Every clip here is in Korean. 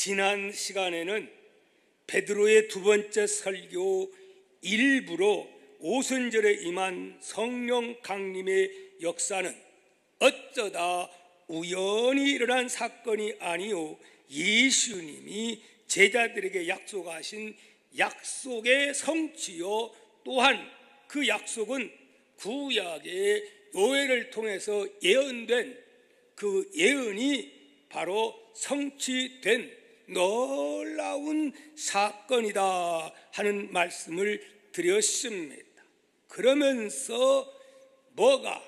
지난 시간에는 베드로의 두 번째 설교 일부로 오순절에 임한 성령 강림의 역사는 어쩌다 우연히 일어난 사건이 아니요 예수님이 제자들에게 약속하신 약속의 성취요, 또한 그 약속은 구약의 요엘을 통해서 예언된 그 예언이 바로 성취된 놀라운 사건이다 하는 말씀을 드렸습니다. 그러면서 뭐가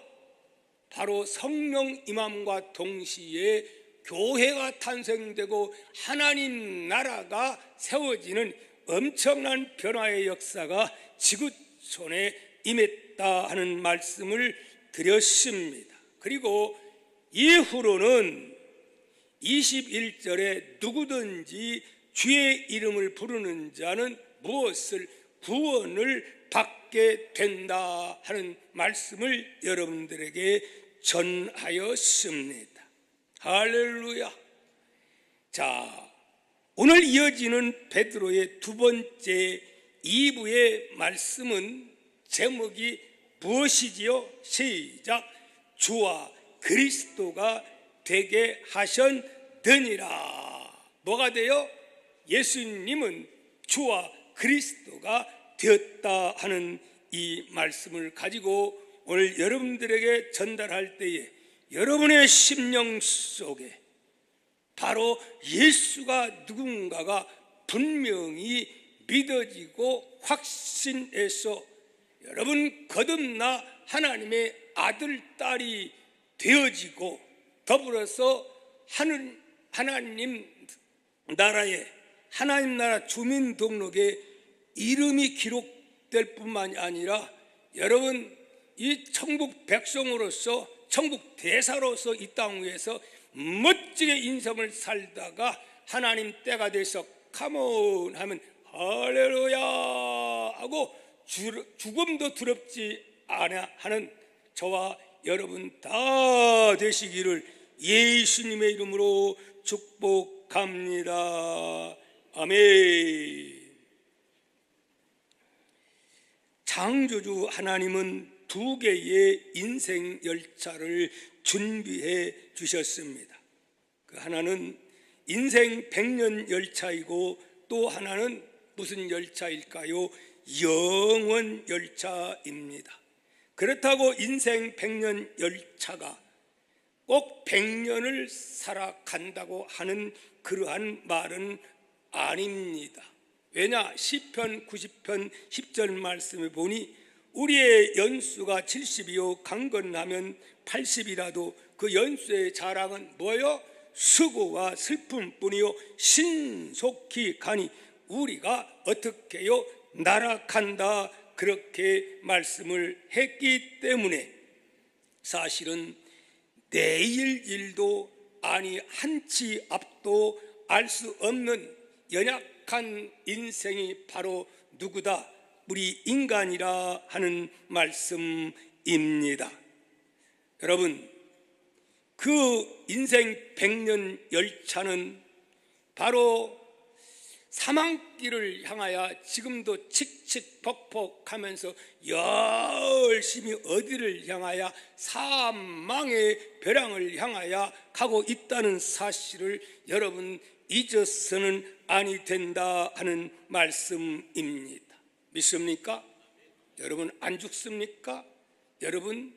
바로 성령 임함과 동시에 교회가 탄생되고 하나님 나라가 세워지는 엄청난 변화의 역사가 지구촌에 임했다 하는 말씀을 드렸습니다. 그리고 이후로는 21절에 누구든지 주의 이름을 부르는 자는 무엇을 구원을 받게 된다 하는 말씀을 여러분들에게 전하였습니다. 할렐루야. 자, 오늘 이어지는 베드로의 두 번째 2부의 말씀은 제목이 무엇이지요? 시작. 주와 그리스도가 되게 하셨느니라. 뭐가 돼요? 예수님은 주와 그리스도가 되었다 하는 이 말씀을 가지고 오늘 여러분들에게 전달할 때에 여러분의 심령 속에 바로 예수가 누군가가 분명히 믿어지고 확신해서 여러분 거듭나 하나님의 아들, 딸이 되어지고 더불어서 하나님 나라의 하나님 나라 주민 등록에 이름이 기록될 뿐만이 아니라 여러분 이 천국 백성으로서 천국 대사로서 이 땅 위에서 멋지게 인생을 살다가 하나님 때가 돼서 카몬 하면 할렐루야 하고 죽음도 두렵지 않아 하는 저와 여러분 다 되시기를 예수님의 이름으로 축복합니다. 아멘. 창조주 하나님은 두 개의 인생 열차를 준비해 주셨습니다. 그 하나는 인생 100년 열차이고 또 하나는 무슨 열차일까요? 영원 열차입니다. 그렇다고 인생 100년 열차가 꼭 100년을 살아간다고 하는 그러한 말은 아닙니다. 왜냐? 시편 90편 10절 말씀을 보니 우리의 연수가 70이요 강건하면 80이라도 그 연수의 자랑은 뭐요? 수고와 슬픔뿐이요 신속히 가니 우리가 어떻게요? 날아간다 그렇게 말씀을 했기 때문에 사실은 내일 일도 아니 한치 앞도 알 수 없는 연약한 인생이 바로 누구다? 우리 인간이라 하는 말씀입니다. 여러분, 그 인생 100년 열차는 바로 사망길을 향하여 지금도 칙칙벅벅하면서 열심히 어디를 향하여 사망의 벼랑을 향하여 가고 있다는 사실을 여러분 잊어서는 아니 된다 하는 말씀입니다. 믿습니까? 여러분 안 죽습니까? 여러분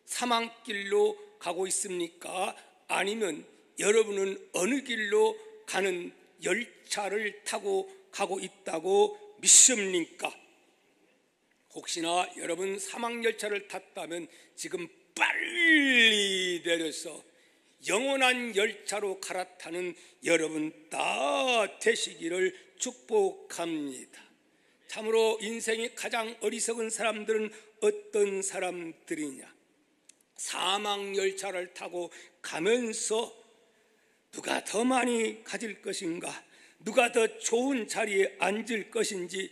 사망길로 가고 있습니까? 아니면 여러분은 어느 길로 가는 열차를 타고 가고 있다고 믿습니까? 혹시나 여러분 사망열차를 탔다면 지금 빨리 내려서 영원한 열차로 갈아타는 여러분 다 되시기를 축복합니다. 참으로 인생이 가장 어리석은 사람들은 어떤 사람들이냐? 사망열차를 타고 가면서 누가 더 많이 가질 것인가, 누가 더 좋은 자리에 앉을 것인지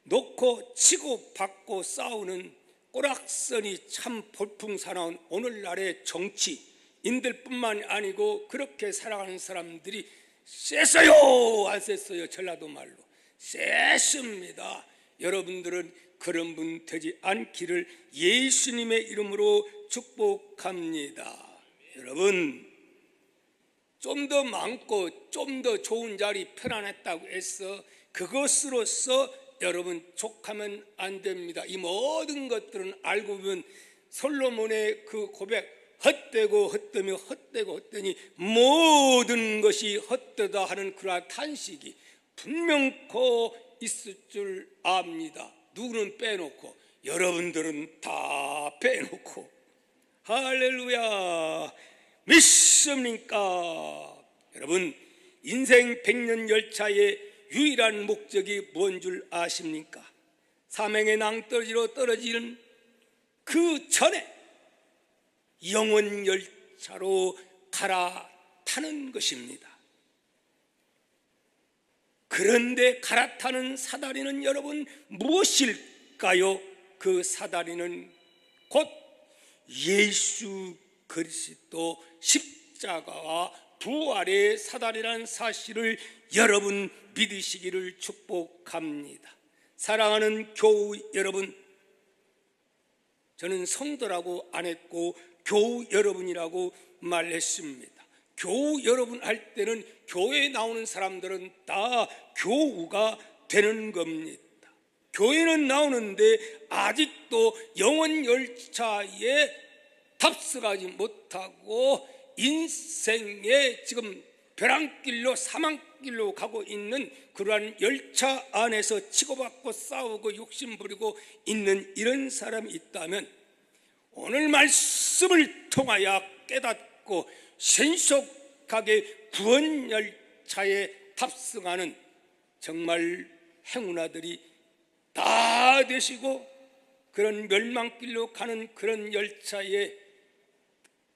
놓고 치고 받고 싸우는 꼬락서니 참 볼풍사나운 오늘날의 정치인들 뿐만 아니고 그렇게 살아가는 사람들이 셌어요? 안 셌어요? 전라도 말로 셌습니다. 여러분들은 그런 분 되지 않기를 예수님의 이름으로 축복합니다. 여러분, 좀 더 많고 좀 더 좋은 자리 편안했다고 해서 그것으로서 여러분 족하면 안 됩니다. 이 모든 것들은 알고 보면 솔로몬의 그 고백, 헛되고 헛되며 헛되고 헛되니 모든 것이 헛되다 하는 그러한 탄식이 분명코 있을 줄 압니다. 누구는 빼놓고 여러분들은 다 빼놓고 할렐루야 믿습니까? 여러분, 인생 100년 열차의 유일한 목적이 뭔 줄 아십니까? 사명의 낭떠러지로 떨어지는 그 전에 영원 열차로 갈아타는 것입니다. 그런데 갈아타는 사다리는 여러분 무엇일까요? 그 사다리는 곧 예수 그리스도 십자가와 부활의 사다리라는 사실을 여러분 믿으시기를 축복합니다. 사랑하는 교우 여러분, 저는 성도라고 안 했고 교우 여러분이라고 말했습니다. 교우 여러분 할 때는 교회에 나오는 사람들은 다 교우가 되는 겁니다. 교회는 나오는데 아직도 영원 열차에 탑승하지 못하고 인생의 지금 벼랑길로 사망길로 가고 있는 그러한 열차 안에서 치고받고 싸우고 욕심부리고 있는 이런 사람이 있다면 오늘 말씀을 통하여 깨닫고 신속하게 구원 열차에 탑승하는 정말 행운아들이 다 되시고 그런 멸망길로 가는 그런 열차에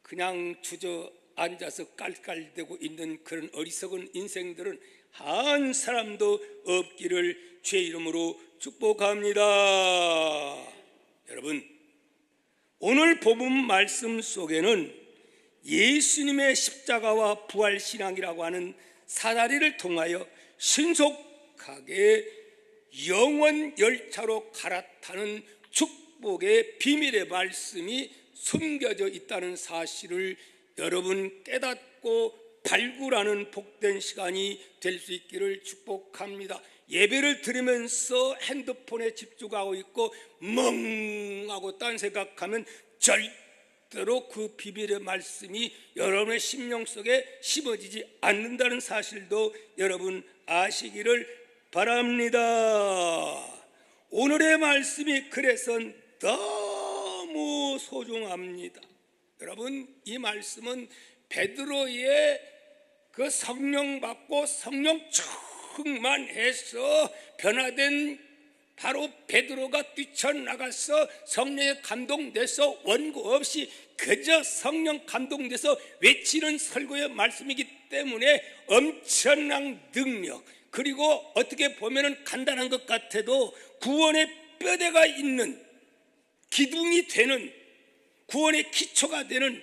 그냥 주저앉아서 깔깔대고 있는 그런 어리석은 인생들은 한 사람도 없기를 주의 이름으로 축복합니다. 여러분, 오늘 본문 말씀 속에는 예수님의 십자가와 부활신앙이라고 하는 사다리를 통하여 신속하게 영원 열차로 갈아타는 축복의 비밀의 말씀이 숨겨져 있다는 사실을 여러분 깨닫고 발굴하는 복된 시간이 될 수 있기를 축복합니다. 예배를 드리면서 핸드폰에 집중하고 있고 멍하고 딴 생각하면 절대로 그 비밀의 말씀이 여러분의 심령 속에 심어지지 않는다는 사실도 여러분 아시기를 바랍니다. 오늘의 말씀이 그래서 너무 소중합니다. 여러분, 이 말씀은 베드로의 그 성령 받고 성령 충만해서 변화된 바로 베드로가 뛰쳐나가서 성령에 감동돼서 원고 없이 그저 성령 감동돼서 외치는 설교의 말씀이기 때문에 엄청난 능력, 그리고 어떻게 보면 간단한 것 같아도 구원의 뼈대가 있는 기둥이 되는 구원의 기초가 되는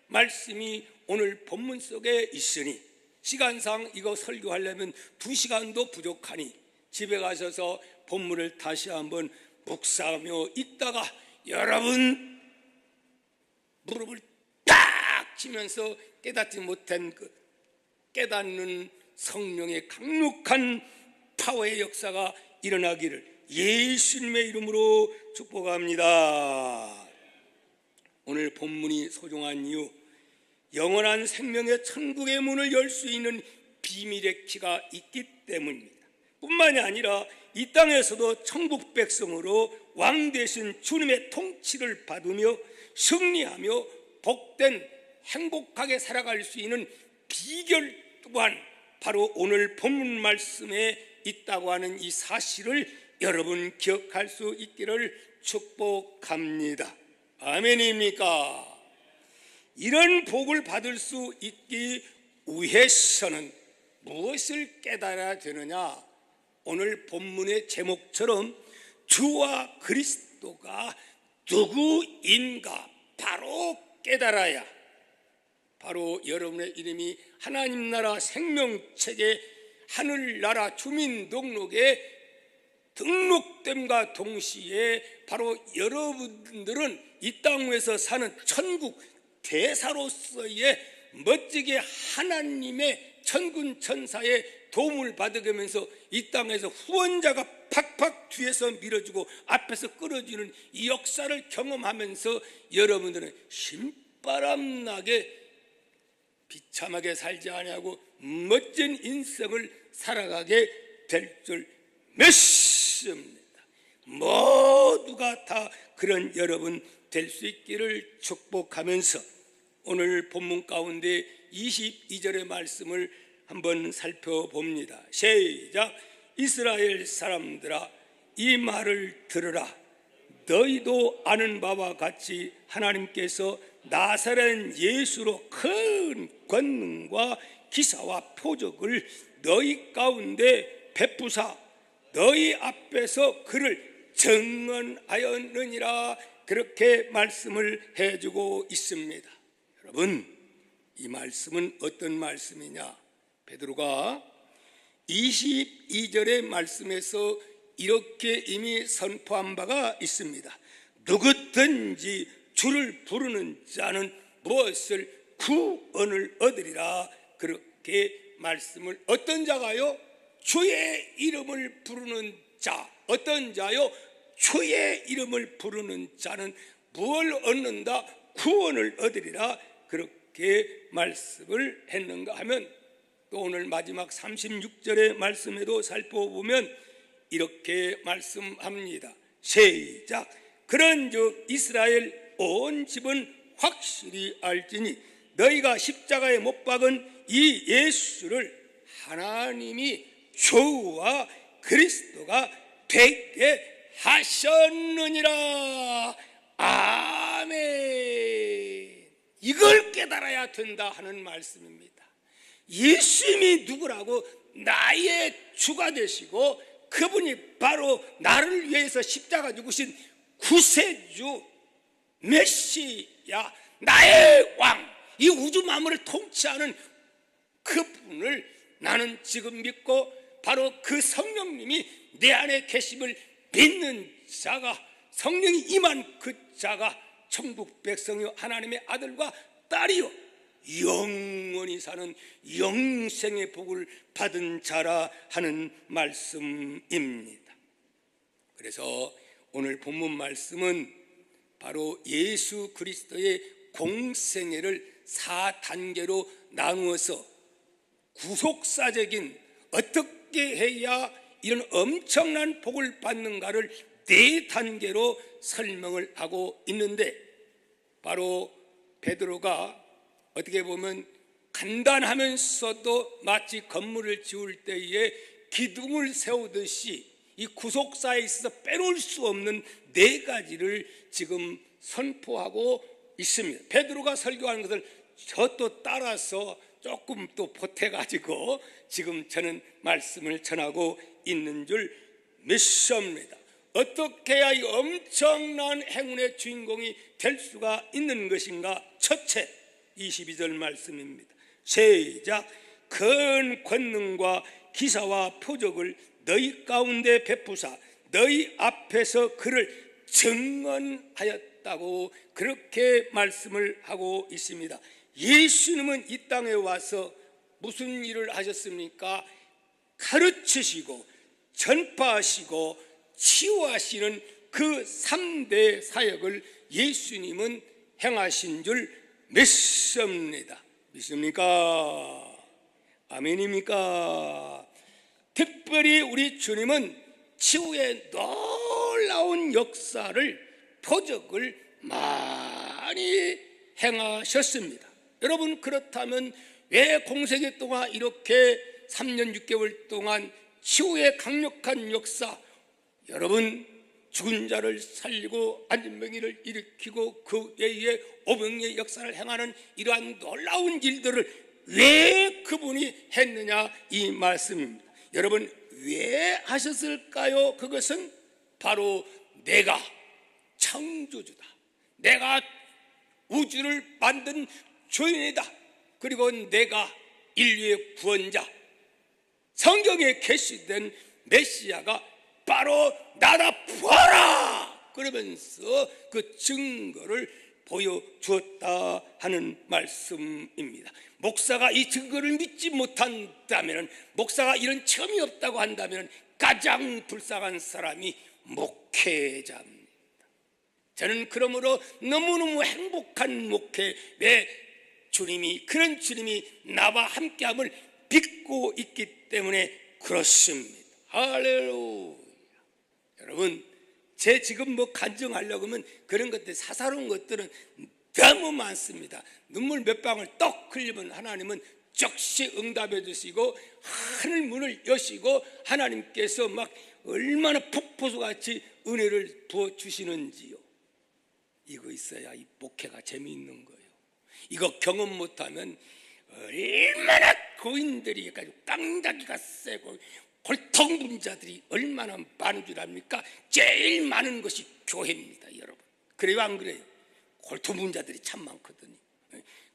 말씀이 오늘 본문 속에 있으니 시간상 이거 설교하려면 2시간도 부족하니 집에 가셔서 본문을 다시 한번 묵상하며 있다가 여러분 무릎을 딱 치면서 깨닫지 못한 그 깨닫는 성령의 강력한 파워의 역사가 일어나기를 예수님의 이름으로 축복합니다. 오늘 본문이 소중한 이유, 영원한 생명의 천국의 문을 열 수 있는 비밀의 키가 있기 때문입니다. 뿐만이 아니라 이 땅에서도 천국 백성으로 왕 되신 주님의 통치를 받으며 승리하며 복된 행복하게 살아갈 수 있는 비결 또한 바로 오늘 본문 말씀에 있다고 하는 이 사실을 여러분 기억할 수 있기를 축복합니다. 아멘입니까? 이런 복을 받을 수 있기 위해서는 무엇을 깨달아야 되느냐? 오늘 본문의 제목처럼 주와 그리스도가 누구인가 바로 깨달아야 바로 여러분의 이름이 하나님 나라 생명책에 하늘나라 주민등록에 등록됨과 동시에 바로 여러분들은 이 땅 위에서 사는 천국 대사로서의 멋지게 하나님의 천군 천사의 도움을 받으면서 이 땅에서 후원자가 팍팍 뒤에서 밀어주고 앞에서 끌어주는 이 역사를 경험하면서 여러분들은 신바람 나게 비참하게 살지 아니하고 멋진 인생을 살아가게 될 줄 믿습니다. 모두가 다 그런 여러분 될 수 있기를 축복하면서 오늘 본문 가운데 22절의 말씀을 한번 살펴봅니다. 시작. 이스라엘 사람들아 이 말을 들으라. 너희도 아는 바와 같이 하나님께서 나사렛 예수로 큰 권능과 기사와 표적을 너희 가운데 베푸사 너희 앞에서 그를 증언하였느니라. 그렇게 말씀을 해주고 있습니다. 여러분, 이 말씀은 어떤 말씀이냐? 베드로가 22절의 말씀에서 이렇게 이미 선포한 바가 있습니다. 누구든지 주를 부르는 자는 무엇을 구원을 얻으리라. 그렇게 말씀을, 어떤 자가요? 주의 이름을 부르는 자. 어떤 자요? 주의 이름을 부르는 자는 무엇을 얻는다? 구원을 얻으리라. 그렇게 말씀을 했는가 하면 또 오늘 마지막 36절의 말씀에도 살펴보면 이렇게 말씀합니다. 시작. 그런즉 이스라엘 온 집은 확실히 알지니 너희가 십자가에 못 박은 이 예수를 하나님이 주와 그리스도가 되게 하셨느니라. 아멘. 이걸 깨달아야 된다 하는 말씀입니다. 예수님이 누구라고? 나의 주가 되시고 그분이 바로 나를 위해서 십자가 죽으신 구세주 메시아, 나의 왕, 이 우주 만물을 통치하는 그분을 나는 지금 믿고 바로 그 성령님이 내 안에 계심을 믿는 자가, 성령이 임한 그 자가 천국 백성이요 하나님의 아들과 딸이요 영원히 사는 영생의 복을 받은 자라 하는 말씀입니다. 그래서 오늘 본문 말씀은 바로 예수 그리스도의 공생애를 4단계로 나누어서 구속사적인 어떻게 해야 이런 엄청난 복을 받는가를 4단계로 설명을 하고 있는데, 바로 베드로가 어떻게 보면 간단하면서도 마치 건물을 지을 때에 기둥을 세우듯이 이 구속사에 있어서 빼놓을 수 없는 4가지를 지금 선포하고 있습니다. 베드로가 설교하는 것을 저 또 따라서 조금 또 보태가지고 지금 저는 말씀을 전하고 있는 줄 믿습니다. 어떻게 해야 이 엄청난 행운의 주인공이 될 수가 있는 것인가? 첫째, 22절 말씀입니다. 시작. 큰 권능과 기사와 표적을 너희 가운데 베푸사 너희 앞에서 그를 증언하였다고 그렇게 말씀을 하고 있습니다. 예수님은 이 땅에 와서 무슨 일을 하셨습니까? 가르치시고 전파하시고 치유하시는 그 3대 사역을 예수님은 행하신 줄 믿습니다. 믿습니까? 아멘입니까? 특별히 우리 주님은 치유의 놀라운 역사를, 표적을 많이 행하셨습니다. 여러분, 그렇다면 왜 공생애 동안 이렇게 3년 6개월 동안 치유의 강력한 역사, 여러분 죽은 자를 살리고 안진병이를 일으키고 그 외에 오병이의 역사를 행하는 이러한 놀라운 일들을 왜 그분이 했느냐, 이 말씀입니다. 여러분, 왜 하셨을까요? 그것은 바로 내가 창조주다, 내가 우주를 만든 주인이다, 그리고 내가 인류의 구원자, 성경에 계시된 메시아가 바로 나다 보아라 그러면서 그 증거를 보여주었다 하는 말씀입니다. 목사가 이 증거를 믿지 못한다면, 목사가 이런 체험이 없다고 한다면 가장 불쌍한 사람이 목회자입니다. 저는 그러므로 너무너무 행복한 목회, 왜 주님이, 그런 주님이 나와 함께함을 믿고 있기 때문에 그렇습니다. 할렐루야. 여러분, 제 지금 간증하려고 하면 그런 것들, 사사로운 것들은 너무 많습니다. 눈물 몇 방울 떡 흘리면 하나님은 즉시 응답해 주시고 하늘 문을 여시고 하나님께서 막 얼마나 폭포수같이 은혜를 부어 주시는지요. 이거 있어야 이 목회가 재미있는 거예요. 이거 경험 못하면 얼마나 고인들이 가지고 깡다기가 세고 골통분자들이 얼마나 많은 줄 압니까? 제일 많은 것이 교회입니다, 여러분. 그래요, 안 그래요? 골통분자들이 참 많거든요.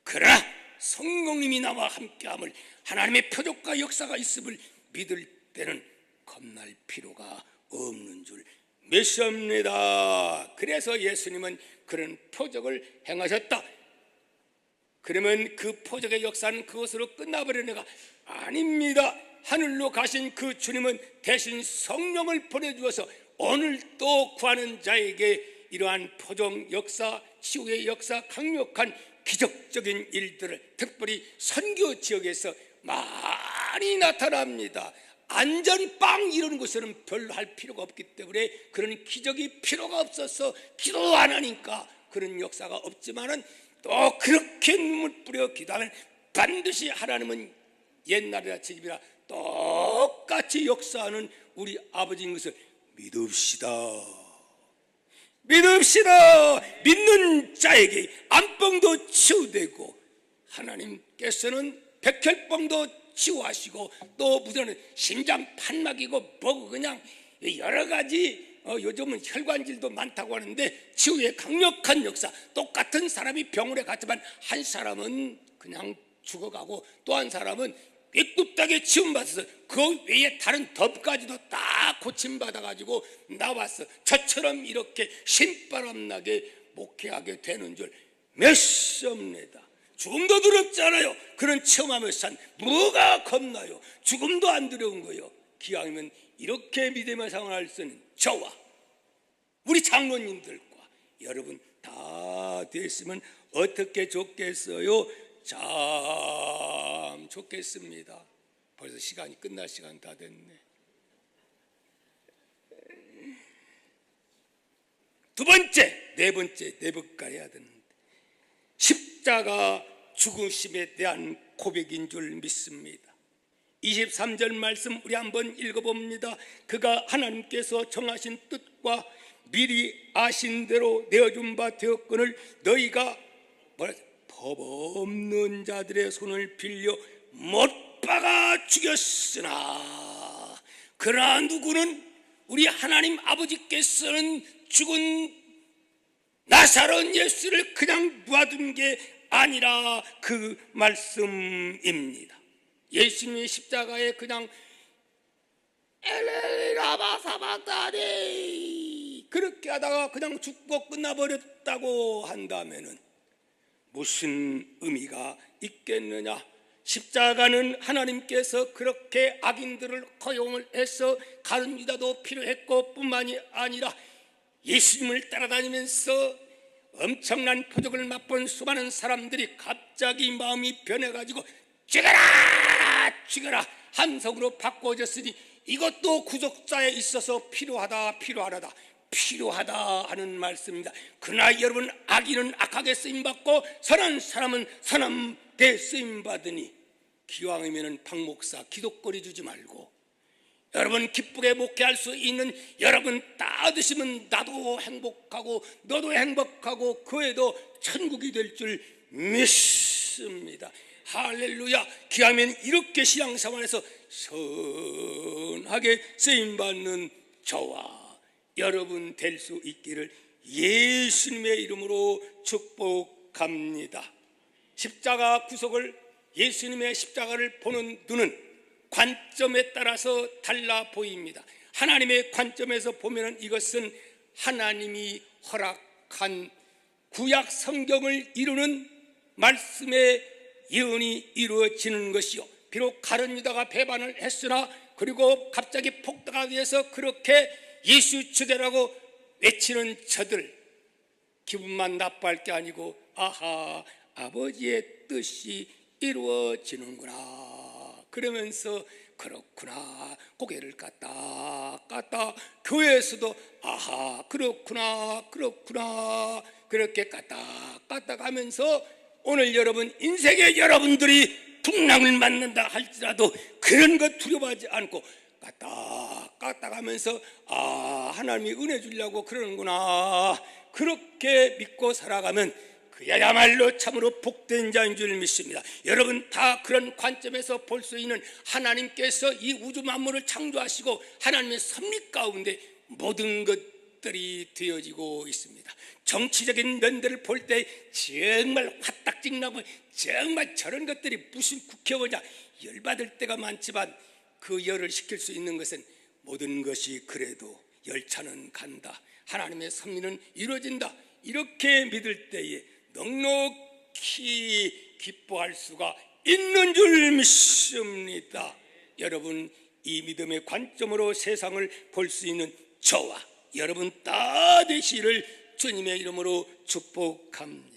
그러나 성령님이 나와 함께함을, 하나님의 표적과 역사가 있음을 믿을 때는 겁날 필요가 없는 줄 믿습니다. 그래서 예수님은 그런 표적을 행하셨다. 그러면 그 표적의 역사는 그것으로 끝나버리는가? 아닙니다. 하늘로 가신 그 주님은 대신 성령을 보내주어서 오늘 또 구하는 자에게 이러한 표적 역사, 치유의 역사, 강력한 기적적인 일들을 특별히 선교 지역에서 많이 나타납니다. 안전빵 이런 것에는 별로 할 필요가 없기 때문에 그런 기적이 필요가 없어서 기도 안 하니까 그런 역사가 없지만은 또 그렇게 눈물 뿌려 기도하면 반드시 하나님은 옛날이라 지금이라 똑같이 역사하는 우리 아버지인 것을 믿읍시다. 믿읍시다. 믿는 자에게 암병도 치유되고 하나님께서는 백혈병도 치유하시고 또 무슨 심장 판막이고 뭐고 그냥 여러 가지 요즘은 혈관질도 많다고 하는데 치유의 강력한 역사, 똑같은 사람이 병원에 갔지만 한 사람은 그냥 죽어가고 또 한 사람은 삐뚤하게 치유받아서 그 외에 다른 덤까지도 다 고침받아가지고 나왔어. 저처럼 이렇게 신바람나게 목회하게 되는 줄 믿습니다. 죽음도 두렵지 않아요. 그런 체험하면서 뭐가 겁나요? 죽음도 안 두려운 거예요. 기왕이면 이렇게 믿음의 생활할 수 있는 저와 우리 장로님들과 여러분 다 됐으면 어떻게 좋겠어요? 참 좋겠습니다. 벌써 시간이 끝날 시간 다 됐네. 두 번째, 네 번까지 해야 되는데 십자가 죽으심에 대한 고백인 줄 믿습니다. 23절 말씀 우리 한번 읽어봅니다. 그가 하나님께서 정하신 뜻과 미리 아신 대로 내어준 바 되었거늘 너희가 법 없는 자들의 손을 빌려 못 박아 죽였으나 그러나 누구는 우리 하나님 아버지께서는 죽은 나사렛 예수를 그냥 놔둔 게 아니라 그 말씀입니다. 예수님의 십자가에 그냥 엘레라마 사바다니 그렇게 하다가 그냥 죽고 끝나버렸다고 한다면은 무슨 의미가 있겠느냐? 십자가는 하나님께서 그렇게 악인들을 허용을 해서 가룟 유다도 필요했고 뿐만이 아니라 예수님을 따라다니면서 엄청난 표적을 맛본 수많은 사람들이 갑자기 마음이 변해가지고 죽여라 함성으로 바꿔졌으니 이것도 구속자에 있어서 필요하다 하는 말씀입니다. 그러나 여러분, 악인은 악하게 쓰임받고 선한 사람은 선함되 쓰임받으니 기왕이면 박 목사 기독거리 주지 말고 여러분 기쁘게 목회할 수 있는 여러분 다 얻으시면 나도 행복하고 너도 행복하고 그 애도 천국이 될 줄 믿습니다. 할렐루야. 기왕이면 이렇게 신앙생활에서 선하게 쓰임받는 저와 여러분 될 수 있기를 예수님의 이름으로 축복합니다. 십자가 구속을 예수님의 십자가를 보는 눈은 관점에 따라서 달라 보입니다. 하나님의 관점에서 보면 이것은 하나님이 허락한 구약 성경을 이루는 말씀의 예언이 이루어지는 것이요, 비록 가룟 유다가 배반을 했으나 그리고 갑자기 폭다가 되어서 그렇게 예수 주대라고 외치는 저들 기분만 나빠할 게 아니고 아하, 아버지의 뜻이 이루어지는구나 그러면서 그렇구나 고개를 까딱 교회에서도 아하 그렇구나 그렇게 까딱 하면서 오늘 여러분 인생의 여러분들이 풍랑을 만난다 할지라도 그런 것 두려워하지 않고 까딱 하면서 아, 하나님이 은혜 주려고 그러는구나 그렇게 믿고 살아가면 그야말로 참으로 복된 자인 줄 믿습니다. 여러분 다 그런 관점에서 볼 수 있는 하나님께서 이 우주 만물을 창조하시고 하나님의 섭리 가운데 모든 것들이 되어지고 있습니다. 정치적인 면들을 볼 때 정말 화딱지나고 정말 저런 것들이 무슨 국회의원이냐 열받을 때가 많지만 그 열을 식힐 수 있는 것은 모든 것이 그래도 열차는 간다, 하나님의 섭리는 이루어진다 이렇게 믿을 때에 넉넉히 기뻐할 수가 있는 줄 믿습니다. 여러분 이 믿음의 관점으로 세상을 볼 수 있는 저와 여러분 다 되시기를 주님의 이름으로 축복합니다.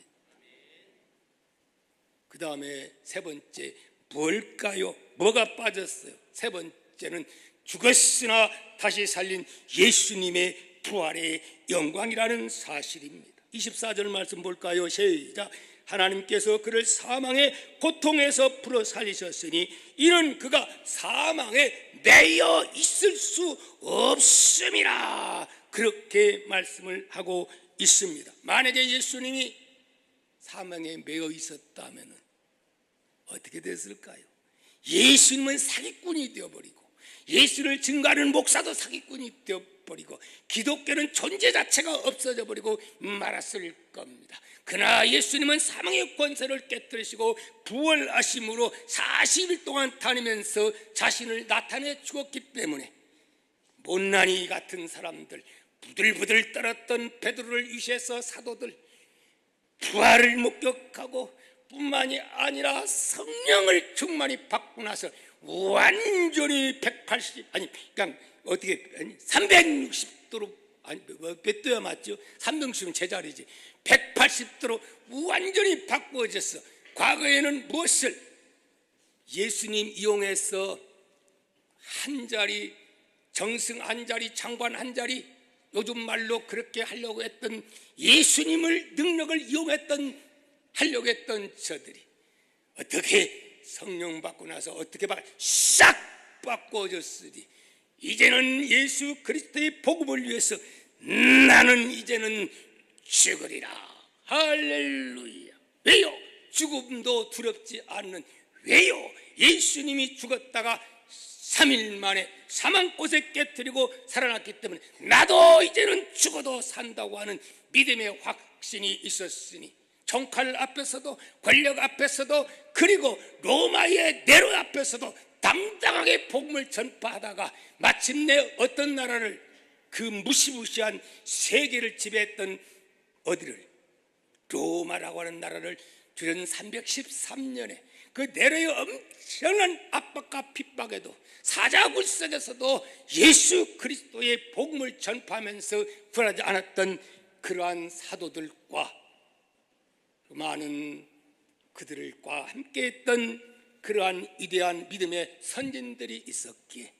그 다음에 세 번째 뭘까요? 뭐가 빠졌어요? 세 번째는 죽었으나 다시 살린 예수님의 부활의 영광이라는 사실입니다. 24절 말씀 볼까요? 시작. 하나님께서 그를 사망의 고통에서 풀어 살리셨으니 이는 그가 사망에 매여 있을 수 없음이라 그렇게 말씀을 하고 있습니다. 만약에 예수님이 사망에 매여 있었다면 어떻게 됐을까요? 예수님은 사기꾼이 되어버리고 예수를 증거하는 목사도 사기꾼이 되어버리고 기독교는 존재 자체가 없어져 버리고 말았을 겁니다. 그러나 예수님은 사망의 권세를 깨뜨리시고 부활하심으로 40일 동안 다니면서 자신을 나타내 주었기 때문에 못난이 같은 사람들, 부들부들 떨었던 베드로를 위시해서 사도들 부활을 목격하고 뿐만이 아니라 성령을 충만히 받고 나서 완전히 360도로 아니 몇 도야 맞죠? 360은 제자리지. 180도로 완전히 바꾸어졌어. 과거에는 무엇을 예수님 이용해서 한 자리 정승 한 자리 장관 한 자리 요즘 말로 그렇게 하려고 했던 예수님을 능력을 하려고 했던 저들이 어떻게 성령 받고 나서 어떻게 싹 바꿔졌으니 이제는 예수 그리스도의 복음을 위해서 나는 이제는 죽으리라. 할렐루야. 왜요? 죽음도 두렵지 않는 왜요? 예수님이 죽었다가 3일 만에 사망꽃에 깨뜨리고 살아났기 때문에 나도 이제는 죽어도 산다고 하는 믿음의 확신이 있었으니 정칼 앞에서도 권력 앞에서도 그리고 로마의 네로 앞에서도 당당하게 복음을 전파하다가 마침내 어떤 나라를 그 무시무시한 세계를 지배했던 어디를 로마라고 하는 나라를 주전 313년에 그 네로의 엄청난 압박과 핍박에도 사자굴석에서도 예수 그리스도의 복음을 전파하면서 구원하지 않았던 그러한 사도들과 많은 그들과 함께했던 그러한 위대한 믿음의 선진들이 있었기에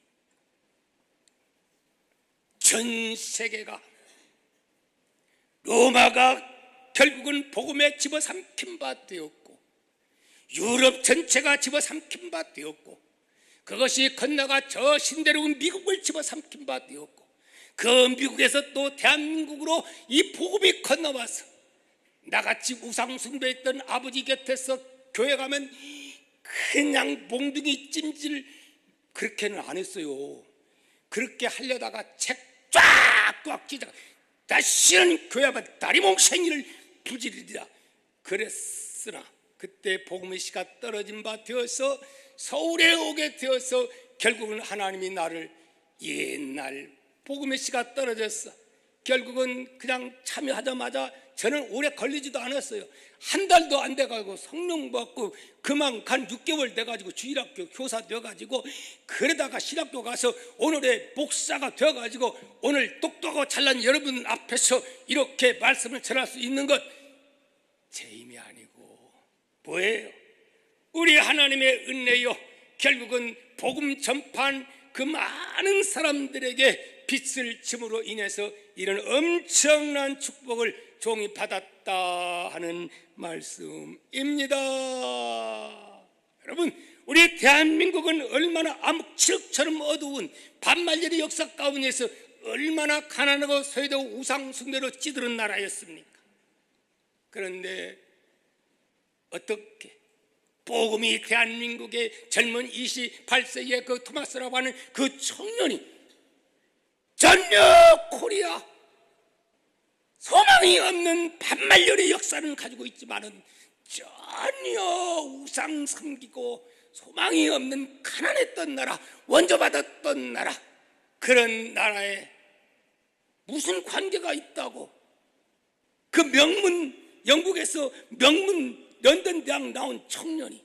전 세계가 로마가 결국은 복음에 집어삼킨 바 되었고 유럽 전체가 집어삼킨 바 되었고 그것이 건너가 저 신대륙은 미국을 집어삼킨 바 되었고 그 미국에서 또 대한민국으로 이 복음이 건너와서 나같이 우상 숭배했던 아버지 곁에서 교회 가면 그냥 몽둥이 찜질 그렇게는 안 했어요. 그렇게 하려다가 책 쫙 기자 다시는 교회 앞에 다리몽 생이를 부지리리라 그랬으나 그때 복음의 씨가 떨어진 바 되어서 서울에 오게 되어서 결국은 하나님이 나를 옛날 복음의 씨가 떨어졌어. 결국은 그냥 참여하자마자 저는 오래 걸리지도 않았어요. 한 달도 안 돼가지고 성령 받고 그만 간 6개월 돼가지고 주일학교 교사 되어가지고 그러다가 신학교 가서 오늘의 목사가 되어가지고 오늘 똑똑하고 잘난 여러분 앞에서 이렇게 말씀을 전할 수 있는 것 제 힘이 아니고 뭐예요? 우리 하나님의 은혜요. 결국은 복음 전판 그 많은 사람들에게 빛을 줌으로 인해서 이런 엄청난 축복을 종이 받았다 하는 말씀입니다. 여러분, 우리 대한민국은 얼마나 암흑칠흑처럼 어두운 반말년의 역사 가운데서 얼마나 가난하고 소외되고 우상숭배로 찌들은 나라였습니까? 그런데 어떻게 복음이 대한민국의 젊은 28세의 그 토마스라고 하는 그 청년이 전혀 코리아 소망이 없는 반말년의 역사를 가지고 있지만은 전혀 우상 섬기고 소망이 없는 가난했던 나라, 원조받았던 나라, 그런 나라에 무슨 관계가 있다고 그 명문 영국에서 명문 런던 대학 나온 청년이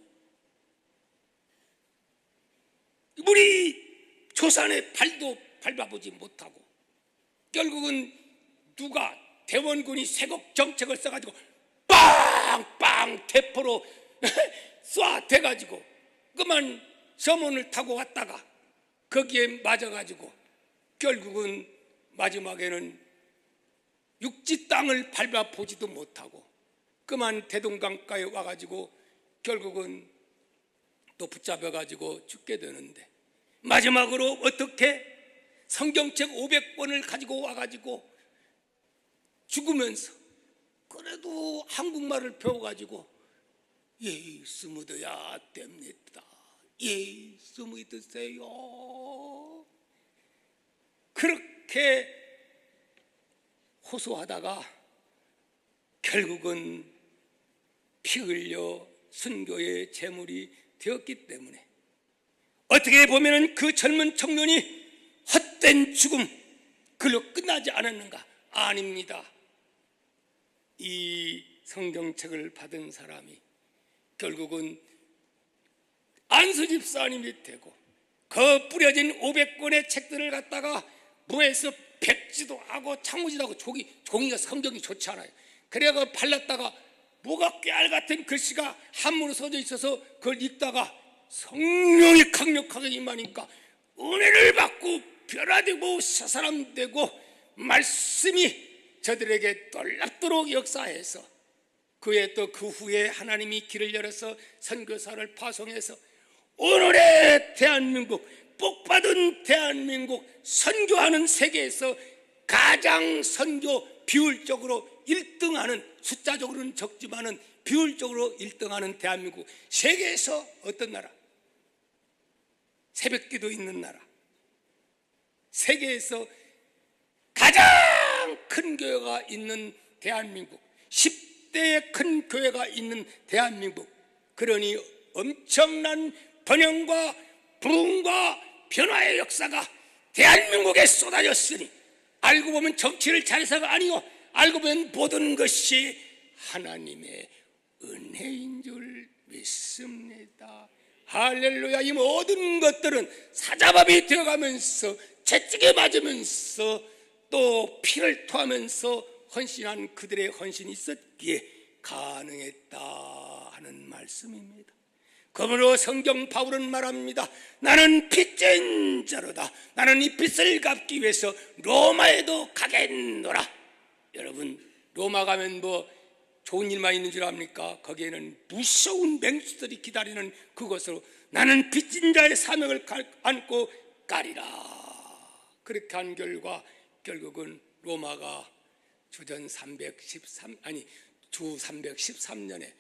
우리 조선의 발도 밟아보지 못하고 결국은 누가 대원군이 세국 정책을 써가지고 빵빵 대포로 쏴 대가지고 그만 서문을 타고 왔다가 거기에 맞아가지고 결국은 마지막에는 육지 땅을 밟아보지도 못하고 그만 대동강가에 와가지고 결국은 또 붙잡혀가지고 죽게 되는데 마지막으로 어떻게 성경책 500권을 가지고 와가지고 죽으면서 그래도 한국말을 배워가지고 예수 믿어야 됩니다. 예수 믿으세요. 그렇게 호소하다가 결국은 피 흘려 순교의 제물이 되었기 때문에 어떻게 보면 그 젊은 청년이 헛된 죽음 그걸로 끝나지 않았는가? 아닙니다. 이 성경책을 받은 사람이 결국은 안수 집사님이 되고 그 뿌려진 500권의 책들을 갖다가 무에서 백지도 하고 창무지도 하고 종이가 성경이 좋지 않아요. 그래가 발랐다가 뭐가 깨알 같은 글씨가 한문으로 써져 있어서 그걸 읽다가 성령이 강력하게 임하니까 은혜를 받고 변화되고 사사람되고 말씀이 저들에게 놀랍도록 역사해서 그에 또 그 후에 하나님이 길을 열어서 선교사를 파송해서 오늘의 대한민국 복받은 대한민국 선교하는 세계에서 가장 선교 비율적으로 1등하는 숫자적으로는 적지만은 비율적으로 1등하는 대한민국 세계에서 어떤 나라? 새벽기도 있는 나라 세계에서 가장 큰 교회가 있는 대한민국 10대의 큰 교회가 있는 대한민국 그러니 엄청난 번영과 부흥과 변화의 역사가 대한민국에 쏟아졌으니 알고 보면 정치를 잘해서가 아니고 알고 보면 모든 것이 하나님의 은혜인 줄 믿습니다. 할렐루야. 이 모든 것들은 사자밥이 되어가면서 채찍에 맞으면서 또 피를 토하면서 헌신한 그들의 헌신이 있었기에 가능했다 하는 말씀입니다. 그러므로 성경 바울은 말합니다. 나는 빚진 자로다. 나는 이 빚을 갚기 위해서 로마에도 가겠노라. 여러분 로마 가면 뭐 좋은 일만 있는 줄 압니까? 거기에는 무서운 맹수들이 기다리는 그곳으로 나는 빚진 자의 사명을 안고 가리라. 그렇게 한 결과 결국은 로마가 주 313년에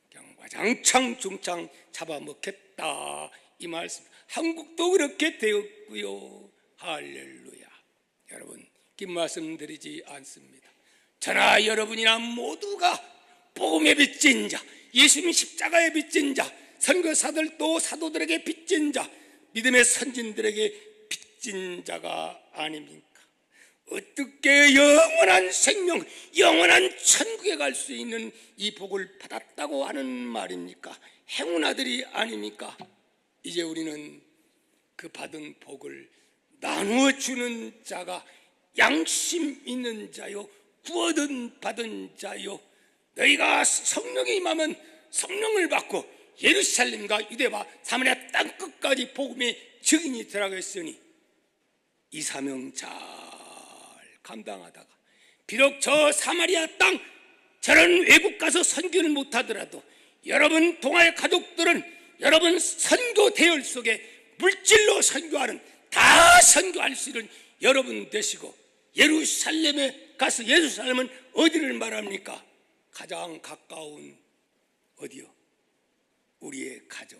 그냥 와장창 중창 잡아먹겠다 이 말씀. 한국도 그렇게 되었고요. 할렐루야. 여러분 긴 말씀 드리지 않습니다. 저나 여러분이나 모두가 복음의 빚진 자, 예수님 십자가에 빚진 자, 선교사들도 사도들에게 빚진 자, 믿음의 선진들에게 빚진 자가 아닙니까? 어떻게 영원한 생명, 영원한 천국에 갈 수 있는 이 복을 받았다고 하는 말입니까? 행운아들이 아닙니까? 이제 우리는 그 받은 복을 나누어 주는 자가 양심 있는 자요, 구원은 받은 자요, 너희가 성령이 임하면 성령을 받고 예루살렘과 유대와 사마리아 땅끝까지 복음의 증인이 되라고 했으니 이 사명 잘 감당하다가 비록 저 사마리아 땅 저런 외국 가서 선교를 못하더라도 여러분 동아의 가족들은 여러분 선교 대열 속에 물질로 선교하는, 다 선교할 수 있는 여러분 되시고, 예루살렘에 가서, 예루살렘은 어디를 말합니까? 가장 가까운 어디요? 우리의 가정,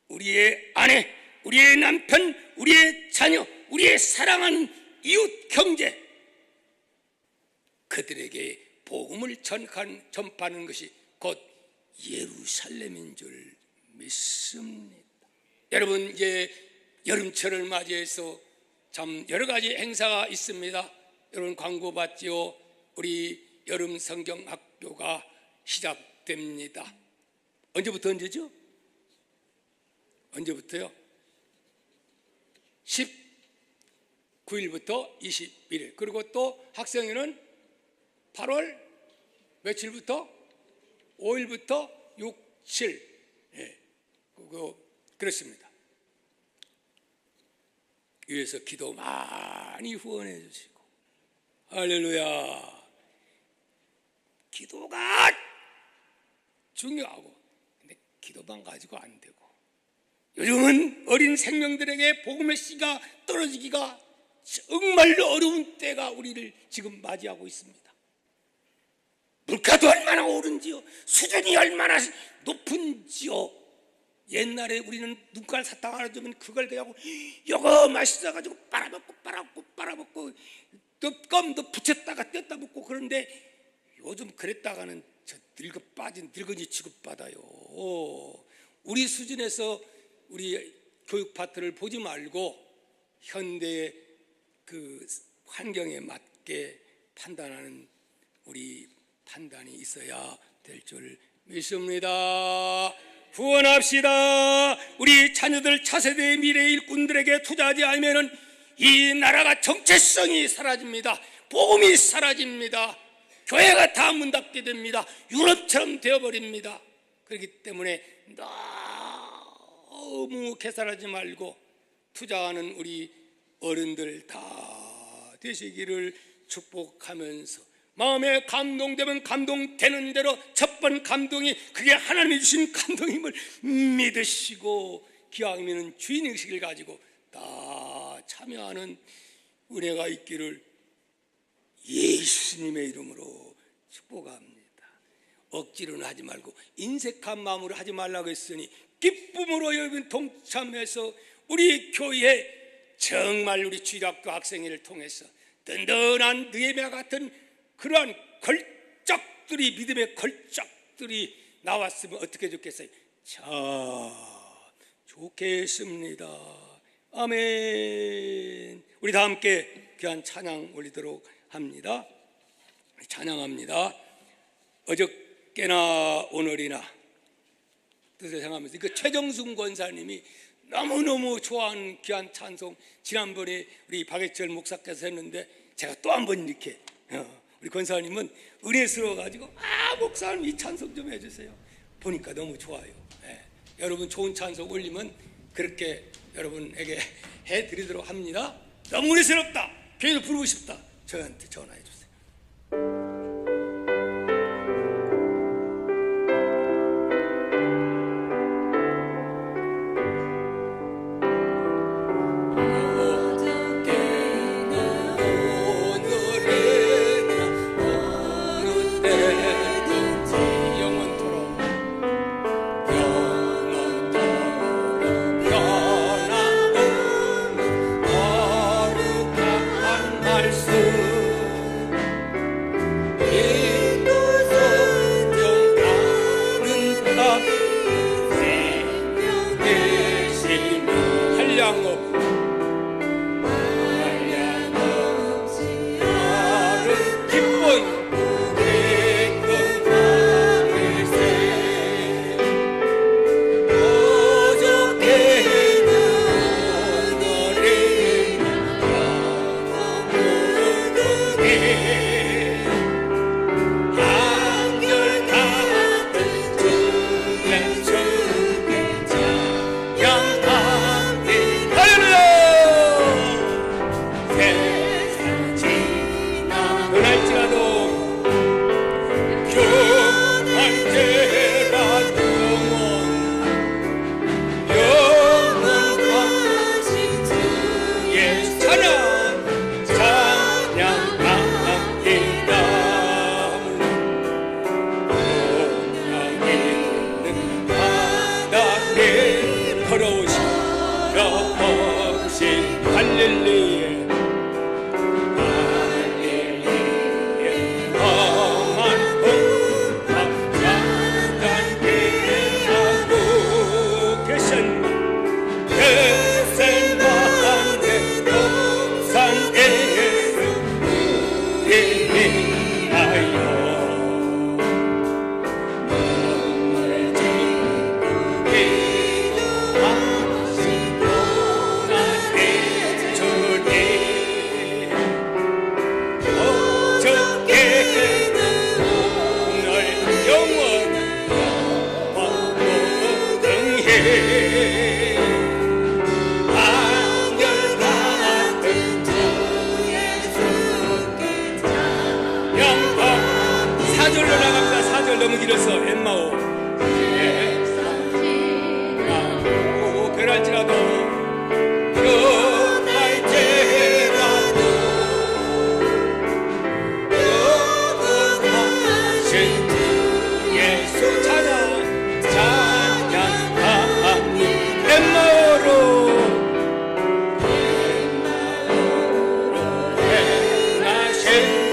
우리의 아내, 우리의 남편, 우리의 자녀, 우리의 사랑하는 이웃 형제, 그들에게 복음을 전파하는 것이 곧 예루살렘인 줄 믿습니다. 여러분, 이제 여름철을 맞이해서 참 여러 가지 행사가 있습니다. 여러분 광고 봤지요? 우리 여름 성경학교가 시작됩니다. 언제부터 언제죠? 언제부터요? 19일부터 21일. 그리고 또 학생회는 8월 며칠부터? 5일부터 6, 7. 예. 그렇습니다. 위에서 기도 많이 후원해 주시고, 할렐루야. 기도가 중요하고, 근데 기도만 가지고 안 되고, 요즘은 어린 생명들에게 복음의 씨가 떨어지기가 정말로 어려운 때가 우리를 지금 맞이하고 있습니다. 물가도 얼마나 오른지요, 수준이 얼마나 높은지요. 옛날에 우리는 눈깔 사탕 하나 주면 그걸 그냥 요거 맛있어가지고 빨아먹고 또 껌도 붙였다가 뗐다 먹고, 그런데 요즘 그랬다가는 저 늙어 빠진 늙은이 취급받아요. 우리 수준에서 우리 교육 파트를 보지 말고 현대의 그 환경에 맞게 판단하는 우리 판단이 있어야 될 줄 믿습니다. 후원합시다. 우리 자녀들 차세대의 미래의 일꾼들에게 투자하지 않으면 이 나라가 정체성이 사라집니다. 복음이 사라집니다. 교회가 다 문 닫게 됩니다. 유럽처럼 되어버립니다. 그렇기 때문에 너무 계산하지 말고 투자하는 우리 어른들 다 되시기를 축복하면서, 마음에 감동되면 감동되는 대로 첫 번 감동이 그게 하나님이 주신 감동임을 믿으시고, 기왕이면 주인의식을 가지고 다 참여하는 은혜가 있기를 예수님의 이름으로 축복합니다. 억지로는 하지 말고 인색한 마음으로 하지 말라고 했으니 기쁨으로 여러분 동참해서 우리 교회 정말 우리 주일학교 학생회를 통해서 든든한 느헤미야 같은 그러한 걸작들이, 믿음의 걸작들이 나왔으면 어떻게 좋겠어요? 참 좋겠습니다. 아멘. 우리 다 함께 귀한 찬양 올리도록 합니다. 찬양합니다. 어저께나 오늘이나 뜻을 생각하면서 그 최정순 권사님이 너무너무 좋아하는 귀한 찬송, 지난번에 우리 박예철 목사께서 했는데 제가 또 한 번 이렇게 우리 권사님은 은혜스러워가지고 목사님 이 찬송 좀 해주세요. 보니까 너무 좋아요. 여러분 좋은 찬송 올리면 그렇게 여러분에게 해드리도록 합니다. 너무 은혜스럽다, 교회를 부르고 싶다, 저한테 전화해 주세요. 할렐루야 너무 길어서 엠마오 그럴지라도 그날지라도 영원하신 예수 찬양하니 엠마오로 행하신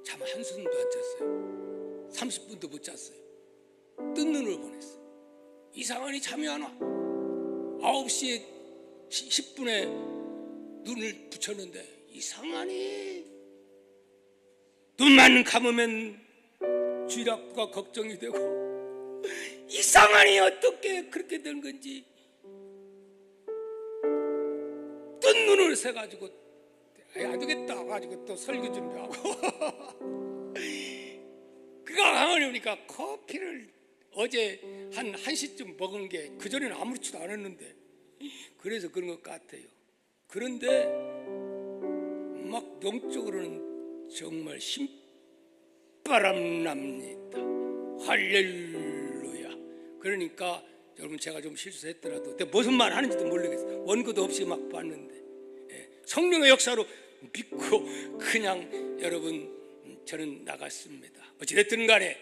잠 한숨도 안 잤어요. 30분도 못 잤어요. 뜬 눈을 보냈어요. 이상하니 잠이 안 와. 9시 10분에 눈을 붙였는데 이상하니 눈만 감으면 쥐락구가 걱정이 되고 이상하니 어떻게 그렇게 된 건지 뜬 눈을 새가지고 안 되겠다 가지고 또 설교 준비하고 그가 가만히 보니까 커피를 어제 한 1시쯤 먹은 게 그전에는 아무렇지도 않았는데 그래서 그런 것 같아요. 그런데 막 영적으로는 정말 힘바람 납니다. 할렐루야. 그러니까 여러분 제가 좀 실수했더라도 내가 무슨 말 하는지도 모르겠어요. 원고도 없이 막 봤는데 성령의 역사로 믿고 그냥 여러분 저는 나갔습니다. 어찌됐든 간에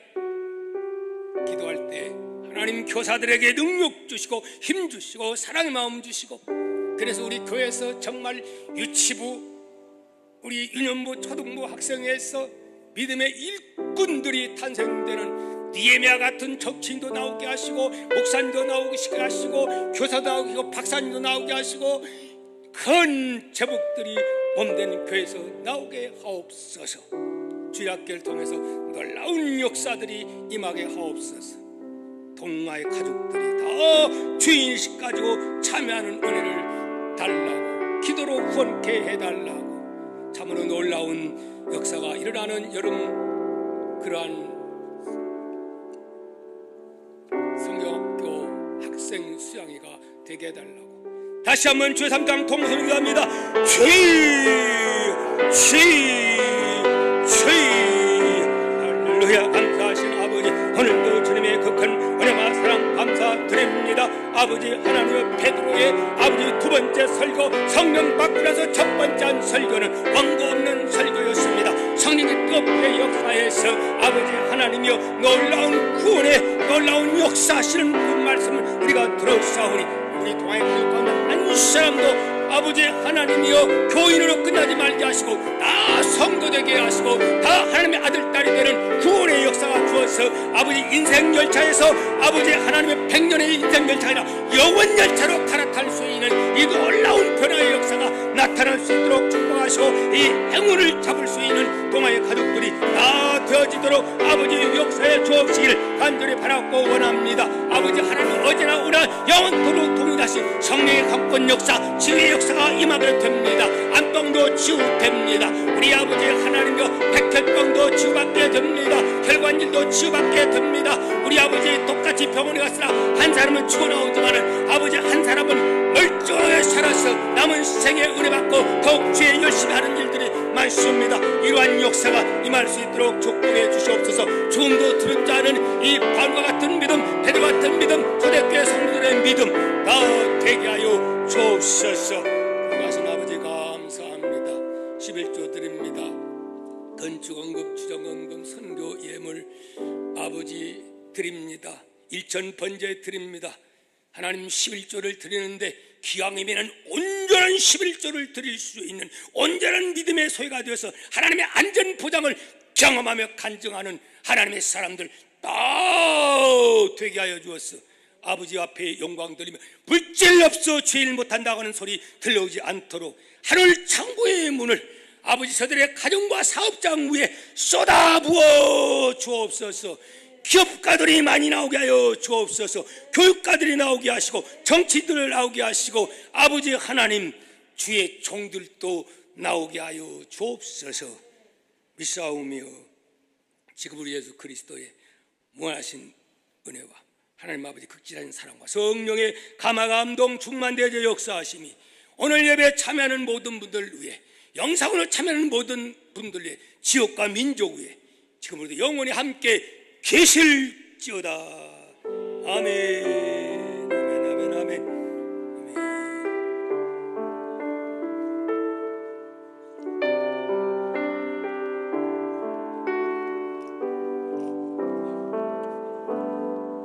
기도할 때 하나님 교사들에게 능력 주시고 힘 주시고 사랑의 마음 주시고 그래서 우리 교회에서 정말 유치부 우리 유년부 초등부 학생회에서 믿음의 일꾼들이 탄생되는 니에미아 같은 적친도 나오게 하시고 목사님도 나오게 하시고 교사도 나오고 박사님도 나오게 하시고 큰 제복들이 몸된 교회에서 나오게 하옵소서. 주일학교를 통해서 놀라운 역사들이 임하게 하옵소서. 동마의 가족들이 다 주인식 가지고 참여하는 은혜를 달라고 기도로 후원케 해달라고 참으로 놀라운 역사가 일어나는 여름 그러한 성경학교 학생 수양회가 되게 해달라고 다시 한번 주의 삼강 통성을 기도합니다. 할렐루야. 감사하신 아버지 오늘도 주님의 그 큰 은혜와 사랑 감사드립니다. 아버지 하나님의 베드로의 아버지 두 번째 설교 성령 받고 나서 첫 번째 한 설교는 원고 없는 설교였습니다. 성령의 뜻의 역사에서 아버지 하나님이여 놀라운 구원의 놀라운 역사하시는 그 말씀을 우리가 들었사오니 우리 동아의 가족 가운데 한 사람도 아버지 하나님이여 교인으로 끝나지 말게 하시고 다 성도 되게 하시고 다 하나님의 아들 딸이 되는 구원의 역사가 주어서 아버지 인생 열차에서 아버지 하나님의 100년의 인생 열차가 아니라 영원 열차로 갈아탈 수 있는 이 놀라운 변화의 역사가 나타날 수 있도록 축복하시고 이 행운을 잡을 수 있는 동아의 가족들이 다 되어지도록 아버지의 역사에 주옵시기를 간절히 바라고 원합니다. 아버지 하나님 어제나 오나 영원토록 동일하신 성령의 강권 역사 지혜의 역사가 임하게 됩니다. 안병도 치유됩니다. 우리 아버지 하나님여 백혈병도 치유받게 됩니다. 혈관질도 치유받게 됩니다. 우리 아버지 똑같이 병원에 갔으나 한 사람은 죽어나오지만은 아버지 한 사람은 멀쩡하게 살아서 남은 생에 은혜 받고 더욱 주의 열심히 하는 일들이 많습니다. 이러한 역사가 임할 수 있도록 축복해 주시옵소서. 죽음도 두렵지 않은 이 바울과 같은 믿음, 베드로 같은 믿음, 초대교회 성도들의 믿음 다 되게 하여 주옵소서. 하신 아버지 감사합니다. 11조 드립니다. 건축원금, 주정원금, 선교 예물 아버지 드립니다. 일천 번제 드립니다. 하나님 11조를 드리는데 기왕이면 온전한 11조를 드릴 수 있는 온전한 믿음의 소유가 되어서 하나님의 안전 보장을 경험하며 간증하는 하나님의 사람들 다 되게 하여 주었어. 아버지 앞에 영광 돌리며 물질 없어 죄일 못한다고 하는 소리 들려오지 않도록 하늘 창고의 문을 아버지 저들의 가정과 사업장 위에 쏟아부어 주옵소서. 기업가들이 많이 나오게 하여 주옵소서. 교육가들이 나오게 하시고 정치인들을 나오게 하시고 아버지 하나님 주의 종들도 나오게 하여 주옵소서. 믿사오며 지금 우리 예수 그리스도의 무한하신 은혜와 하나님 아버지 극진한 사랑과 성령의 감화감동 충만되어 역사하심이 오늘 예배에 참여하는 모든 분들 위해 영상으로 참여하는 모든 분들 위해 지역과 민족 위해 지금으로도 영원히 함께 계실지어다. 아멘.